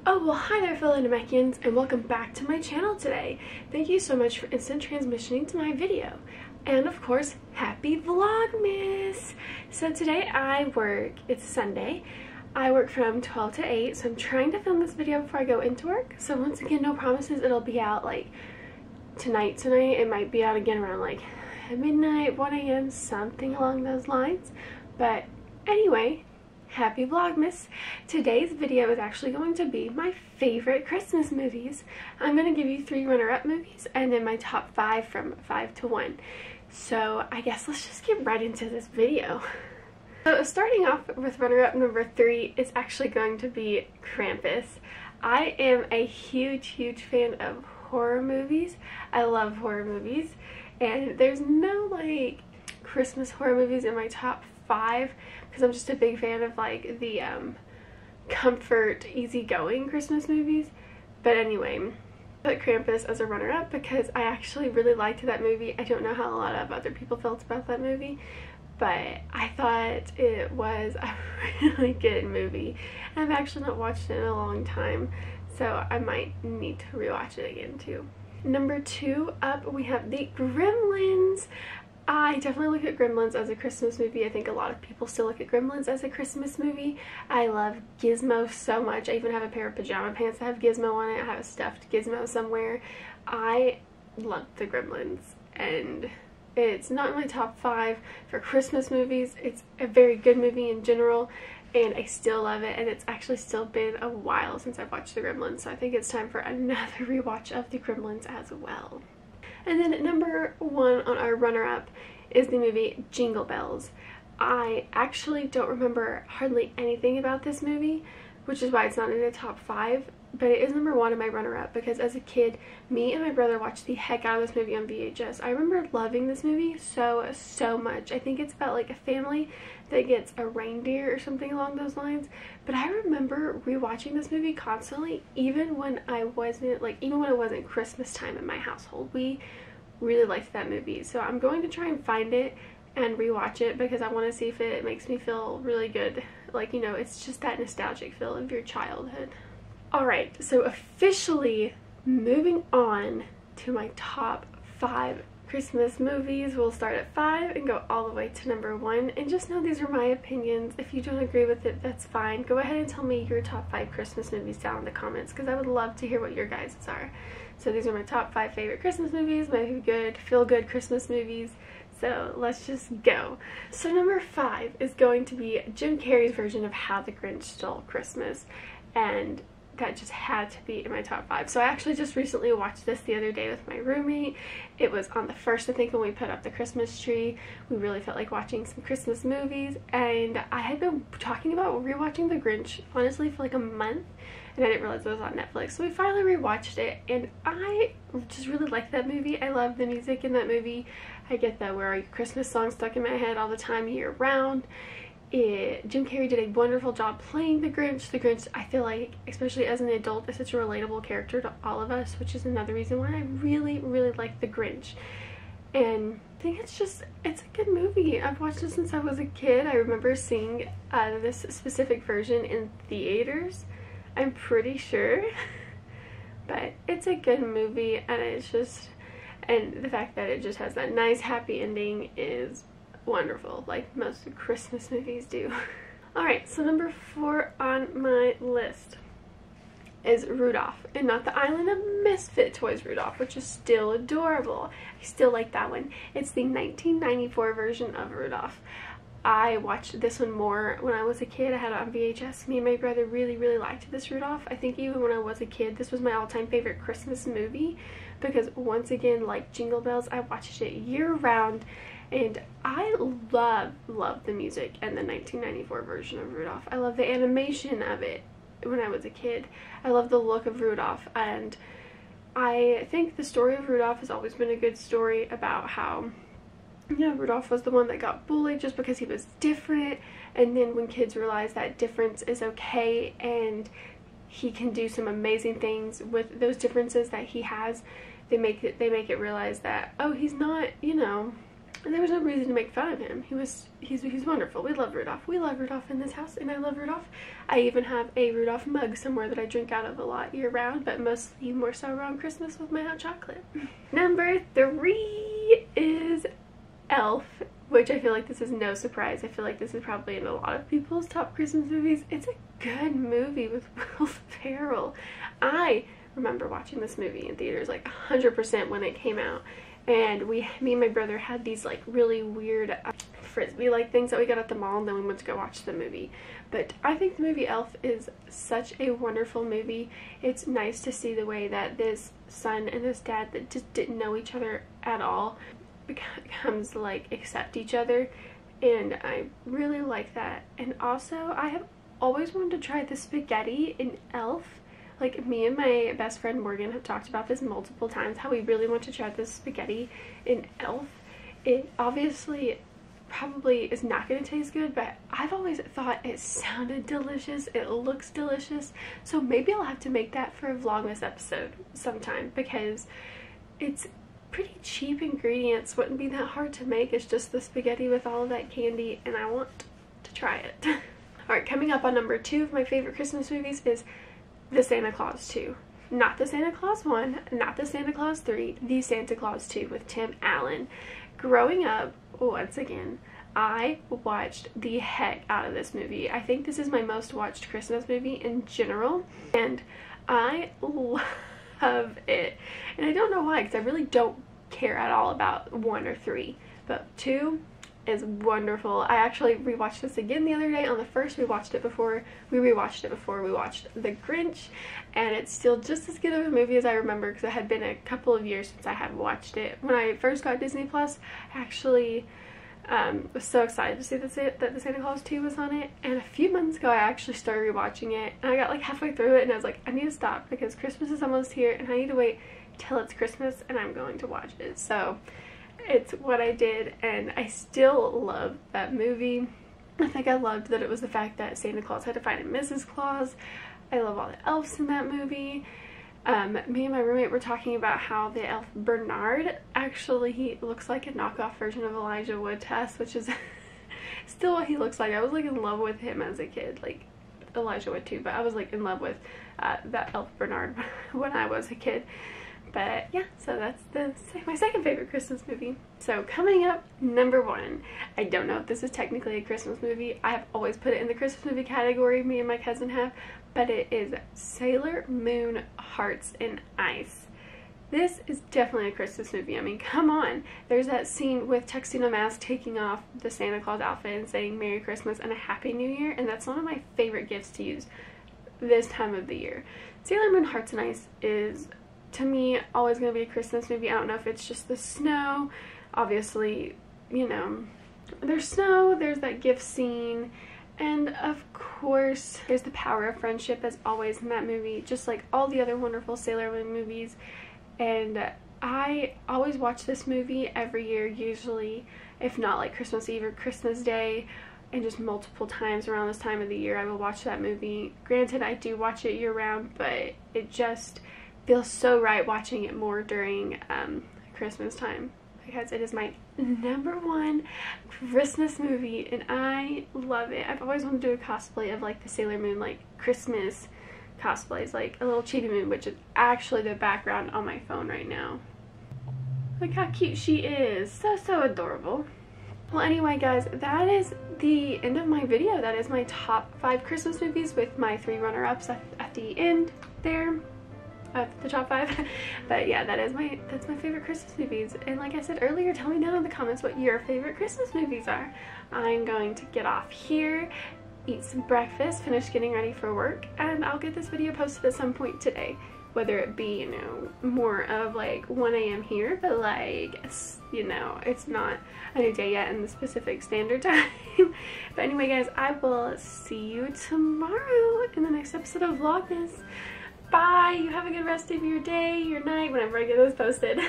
Oh, well, hi there fellow Namekians, and welcome back to my channel today. Thank you so much for instant transmissioning to my video. And of course, happy Vlogmas! So today I work, it's Sunday, I work from 12 to 8, so I'm trying to film this video before I go into work. So once again, no promises it'll be out like tonight. It might be out again around like midnight, 1 a.m., something along those lines. But anyway, happy Vlogmas! Today's video is actually going to be my favorite Christmas movies. I'm going to give you 3 runner-up movies and then my top 5 from 5 to 1. So I guess let's just get right into this video. So starting off with runner-up number 3 is actually going to be Krampus. I am a huge fan of horror movies. I love horror movies, and there's no like Christmas horror movies in my top 5 because I'm just a big fan of like the comfort, easygoing Christmas movies. But anyway, I put Krampus as a runner-up because I actually really liked that movie. I don't know how a lot of other people felt about that movie, but I thought it was a really good movie. I've actually not watched it in a long time, so I might need to rewatch it again too. Number 2 up, we have the Gremlins. I definitely look at Gremlins as a Christmas movie. I think a lot of people still look at Gremlins as a Christmas movie. I love Gizmo so much. I even have a pair of pajama pants that have Gizmo on it. I have a stuffed Gizmo somewhere. I love the Gremlins, and it's not in my top 5 for Christmas movies. It's a very good movie in general, and I still love it, and it's actually still been a while since I've watched the Gremlins, so I think it's time for another rewatch of the Gremlins as well. And then at number 1 on our runner-up is the movie Jingle Bells. I actually don't remember hardly anything about this movie, which is why it's not in the top 5, but it is number 1 in my runner-up because as a kid, me and my brother watched the heck out of this movie on VHS. I remember loving this movie so much. I think it's about like a family that gets a reindeer or something along those lines, but I remember rewatching this movie constantly, even when it wasn't Christmas time in my household. We really liked that movie, so I'm going to try and find it and rewatch it because I want to see if it makes me feel really good. Like, you know, it's just that nostalgic feel of your childhood. Alright, so officially moving on to my top 5 Christmas movies. We'll start at 5 and go all the way to number 1. And just know these are my opinions. If you don't agree with it, that's fine. Go ahead and tell me your top 5 Christmas movies down in the comments because I would love to hear what your guys' are. So these are my top 5 favorite Christmas movies, my good, feel-good Christmas movies. So let's just go. So number 5 is going to be Jim Carrey's version of How the Grinch Stole Christmas. And that just had to be in my top 5. So I actually just recently watched this the other day with my roommate. It was on the 1st, I think, when we put up the Christmas tree. We really felt like watching some Christmas movies, and I had been talking about rewatching The Grinch, honestly, for like a month, and I didn't realize it was on Netflix. So we finally rewatched it, and I just really liked that movie. I love the music in that movie. I get that Where Are Your Christmas songs stuck in my head all the time, year round. Jim Carrey did a wonderful job playing the Grinch. The Grinch, I feel like, especially as an adult, is such a relatable character to all of us, which is another reason why I really like the Grinch. And I think it's a good movie. I've watched it since I was a kid. I remember seeing this specific version in theaters, I'm pretty sure. But it's a good movie, and and the fact that it just has that nice happy ending is wonderful, like most Christmas movies do. Alright, so number 4 on my list is Rudolph, and not the Island of Misfit Toys Rudolph, which is still adorable. I still like that one. It's the 1994 version of Rudolph. I watched this one more when I was a kid. I had it on VHS. Me and my brother really liked this Rudolph. I think even when I was a kid, this was my all-time favorite Christmas movie because, once again, like Jingle Bells, I watched it year-round. And I love the music in the 1994 version of Rudolph. I love the animation of it when I was a kid. I love the look of Rudolph, and I think the story of Rudolph has always been a good story about how, you know, Rudolph was the one that got bullied just because he was different, and then when kids realize that difference is okay and he can do some amazing things with those differences that he has, they make it realize that, oh, he's not, you know, And there was no reason to make fun of him. He's wonderful. We love Rudolph. We love Rudolph in this house, and I love Rudolph. I even have a Rudolph mug somewhere that I drink out of a lot year round, but mostly more so around Christmas with my hot chocolate. Number 3 is Elf, which I feel like this is no surprise. I feel like this is probably in a lot of people's top Christmas movies. It's a good movie with Will Ferrell. I remember watching this movie in theaters like 100% when it came out. And me and my brother had these like really weird frisbee like things that we got at the mall, and then we went to go watch the movie. But I think the movie Elf is such a wonderful movie. It's nice to see the way that this son and this dad that just didn't know each other at all becomes to like accept each other, and I really like that. And also I have always wanted to try the spaghetti in Elf. Like, me and my best friend Morgan have talked about this multiple times, how we really want to try this spaghetti in Elf. It obviously probably is not going to taste good, but I've always thought it sounded delicious. It looks delicious. So maybe I'll have to make that for a Vlogmas episode sometime, because it's pretty cheap ingredients. Wouldn't be that hard to make. It's just the spaghetti with all of that candy, and I want to try it. Alright, coming up on number 2 of my favorite Christmas movies is The Santa Claus 2. Not the Santa Claus 1, not the Santa Claus 3, the Santa Claus 2 with Tim Allen. Growing up, once again, I watched the heck out of this movie. I think this is my most watched Christmas movie in general, and I love it. And I don't know why, because I really don't care at all about 1 or 3, but 2 is wonderful. I actually rewatched this again the other day. On the first, we rewatched it before we watched The Grinch, and it's still just as good of a movie as I remember, because it had been a couple of years since I had watched it. When I first got Disney Plus, I actually was so excited to see that the Santa Claus 2 was on it, and a few months ago I actually started rewatching it, and I got like halfway through it and I was like, I need to stop because Christmas is almost here and I need to wait till it's Christmas and I'm going to watch it. So it's what I did, and I still love that movie. I think I loved that it was the fact that Santa Claus had to find a Mrs. Claus. I love all the elves in that movie. Me and my roommate were talking about how the elf Bernard actually looks like a knockoff version of Elijah Wood Test, which is still what he looks like. I was like in love with him as a kid, like Elijah Wood too, but I was like in love with that elf Bernard when I was a kid. But yeah, so that's my second favorite Christmas movie. So coming up, number 1. I don't know if this is technically a Christmas movie. I have always put it in the Christmas movie category, me and my cousin have, but it is Sailor Moon Hearts in Ice. This is definitely a Christmas movie. I mean, come on. There's that scene with Tuxedo Mask taking off the Santa Claus outfit and saying Merry Christmas and a Happy New Year, and that's one of my favorite gifts to use this time of the year. Sailor Moon Hearts in Ice is, to me, always going to be a Christmas movie. I don't know if it's just the snow. Obviously, you know, there's snow, there's that gift scene, and of course, there's the power of friendship as always in that movie, just like all the other wonderful Sailor Moon movies. And I always watch this movie every year, usually, if not like Christmas Eve or Christmas Day, and just multiple times around this time of the year I will watch that movie. Granted, I do watch it year round, but it just feels so right watching it more during Christmas time, because it is my number 1 Christmas movie and I love it. I've always wanted to do a cosplay of like the Sailor Moon like Christmas cosplays, like a little Chibi Moon, which is actually the background on my phone right now. Look how cute she is. So adorable. Well, anyway guys, that is the end of my video. That is my top 5 Christmas movies with my 3 runner-ups at the end there of the top 5. But yeah, that's my favorite Christmas movies. And like I said earlier, tell me down in the comments what your favorite Christmas movies are. I'm going to get off here, eat some breakfast, finish getting ready for work, and I'll get this video posted at some point today. Whether it be, you know, more of like 1 a.m. here, but like, you know, it's not a new day yet in the specific standard time. But anyway guys, I will see you tomorrow in the next episode of Vlogmas. Bye! You have a good rest of your day, your night, whenever I get this posted.